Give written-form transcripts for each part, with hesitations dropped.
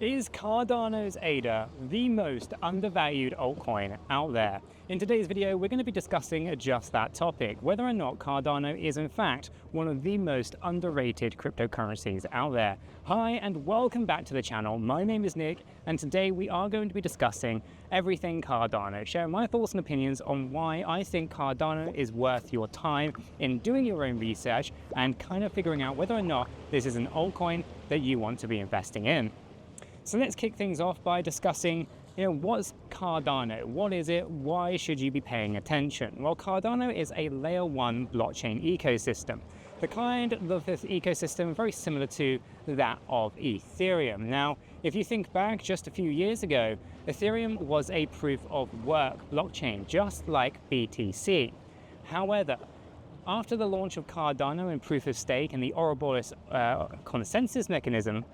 Is Cardano's ADA the most undervalued altcoin out there? In today's video, we're going to be discussing just that topic, whether or not Cardano is in fact one of the most underrated cryptocurrencies out there. Hi and welcome back to the channel. My name is Nick and today we are going to be discussing everything Cardano, sharing my thoughts and opinions on why I think Cardano is worth your time in doing your own research and kind of figuring out whether or not this is an altcoin that you want to be investing in. So let's kick things off by discussing, what's Cardano? What is it? Why should you be paying attention? Well, Cardano is a layer 1 blockchain ecosystem. The kind of this ecosystem very similar to that of Ethereum. Now, if you think back just a few years ago, Ethereum was a proof of work blockchain, just like BTC. However, after the launch of Cardano and proof of stake and the Ouroboros consensus mechanism,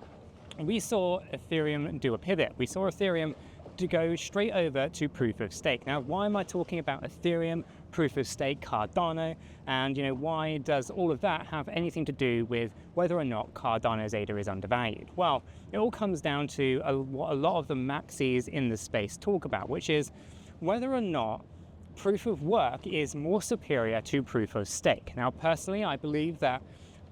we saw Ethereum do a pivot. We saw Ethereum to go straight over to proof of stake. Now, why am I talking about Ethereum, proof of stake, Cardano, and why does all of that have anything to do with whether or not Cardano's ADA is undervalued? Well, it all comes down to what a lot of the maxis in the space talk about, which is whether or not proof of work is more superior to proof of stake. Now, personally, I believe that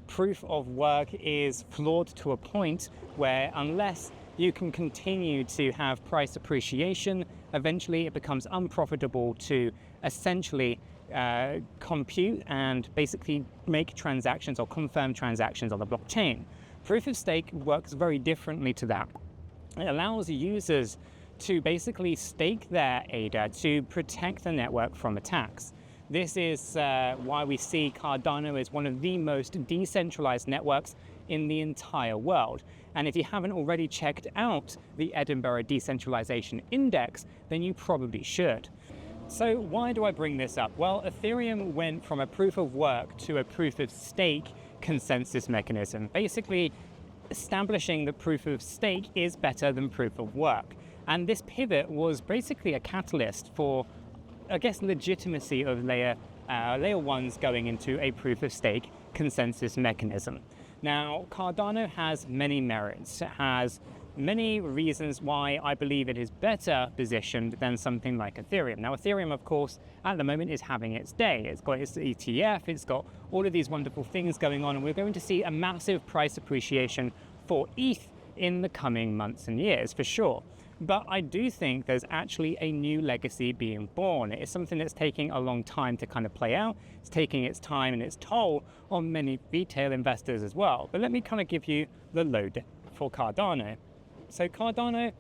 proof of work is flawed to a point where unless you can continue to have price appreciation, eventually it becomes unprofitable to essentially compute and basically make transactions or confirm transactions on the blockchain. Proof of stake works very differently to that. It allows users to basically stake their ADA to protect the network from attacks. This is why we see Cardano as one of the most decentralized networks in the entire world. And if you haven't already checked out the Edinburgh Decentralization Index, then you probably should. So why do I bring this up? Well, Ethereum went from a proof of work to a proof of stake consensus mechanism, basically establishing that proof of stake is better than proof of work. And this pivot was basically a catalyst for, I guess, legitimacy of layer 1s going into a proof of stake consensus mechanism. Now, Cardano has many merits. It has many reasons why I believe it is better positioned than something like Ethereum. Now, Ethereum, of course, at the moment is having its day. It's got its ETF, it's got all of these wonderful things going on, and we're going to see a massive price appreciation for ETH in the coming months and years, for sure. But I do think there's actually a new legacy being born. It's something that's taking a long time to kind of play out. It's taking its time and its toll on many retail investors as well. But let me kind of give you the load for Cardano. So Cardano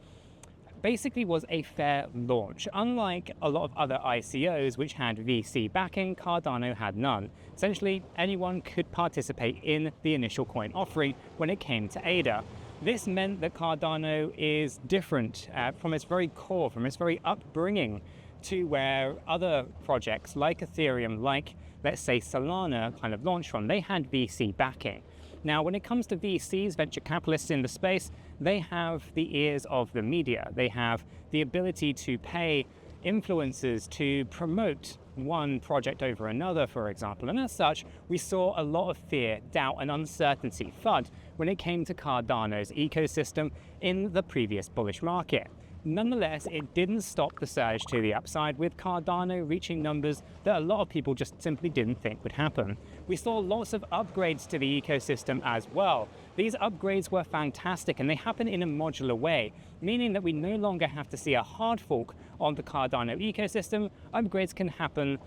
basically was a fair launch. Unlike a lot of other ICOs which had VC backing, Cardano had none. Essentially, anyone could participate in the initial coin offering when it came to ADA. This meant that Cardano is different from its very core, from its very upbringing, to where other projects like Ethereum, like, let's say, Solana kind of launched from. They had VC backing. Now, when it comes to VCs, venture capitalists in the space, they have the ears of the media. They have the ability to pay influencers to promote one project over another, for example. And as such, we saw a lot of fear, doubt, and uncertainty, FUD, when it came to Cardano's ecosystem in the previous bullish market. Nonetheless, it didn't stop the surge to the upside, with Cardano reaching numbers that a lot of people just simply didn't think would happen. We saw lots of upgrades to the ecosystem as well. These upgrades were fantastic and they happen in a modular way, meaning that we no longer have to see a hard fork on the Cardano ecosystem. Upgrades can happen,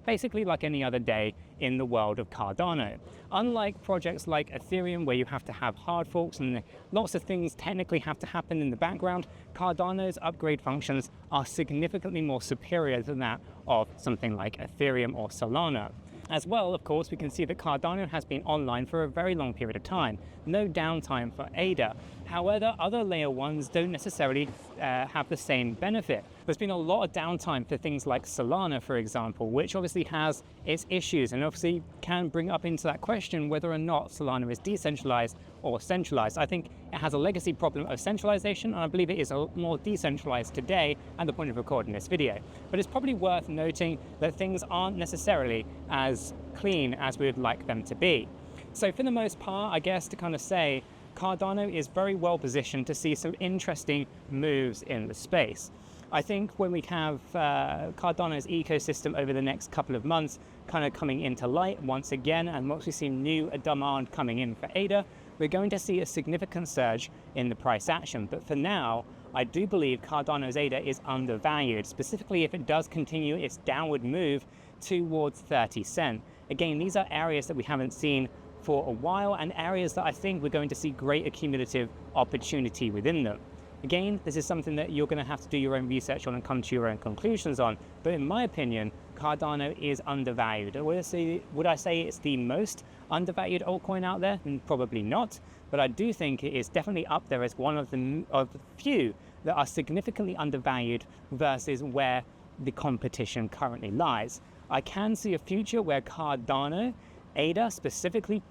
basically like any other day in the world of Cardano. Unlike projects like Ethereum, where you have to have hard forks and lots of things technically have to happen in the background, Cardano's upgrade functions are significantly more superior than that of something like Ethereum or Solana. As well, of course, we can see that Cardano has been online for a very long period of time. No downtime for ADA. However, other layer 1s don't necessarily have the same benefit. There's been a lot of downtime for things like Solana, for example, which obviously has its issues and obviously can bring up into that question whether or not Solana is decentralized or centralized. I think it has a legacy problem of centralization, and I believe it is a lot more decentralized today at the point of recording this video. But it's probably worth noting that things aren't necessarily as clean as we would like them to be. So for the most part, I guess to kind of say, Cardano is very well positioned to see some interesting moves in the space. I think when we have Cardano's ecosystem over the next couple of months kind of coming into light once again, and once we see new demand coming in for ADA, we're going to see a significant surge in the price action. But for now, I do believe Cardano's ADA is undervalued, specifically if it does continue its downward move towards 30 cents. Again, these are areas that we haven't seen for a while, and areas that I think we're going to see great accumulative opportunity within them. Again, this is something that you're going to have to do your own research on and come to your own conclusions on. But in my opinion, Cardano is undervalued. Would I say it's the most undervalued altcoin out there? Probably not. But I do think it is definitely up there as one of the few that are significantly undervalued versus where the competition currently lies. I can see a future where Cardano ADA specifically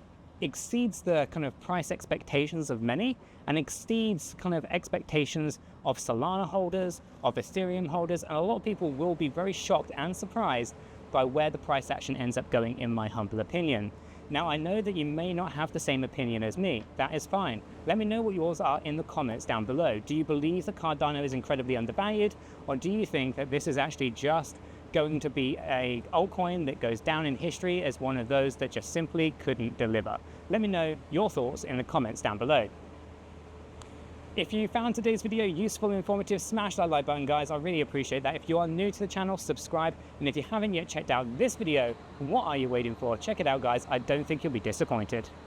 exceeds the kind of price expectations of many and exceeds kind of expectations of Solana holders, of Ethereum holders, and a lot of people will be very shocked and surprised by where the price action ends up going, in my humble opinion. Now, I know that you may not have the same opinion as me. That is fine. Let me know what yours are in the comments down below. Do you believe that Cardano is incredibly undervalued, or do you think that this is actually just going to be a altcoin that goes down in history as one of those that just simply couldn't deliver? Let me know your thoughts in the comments down below. If you found today's video useful and informative, smash that like button, guys. I really appreciate that. If you are new to the channel, subscribe. And if you haven't yet checked out this video, what are you waiting for? Check it out, guys. I don't think you'll be disappointed.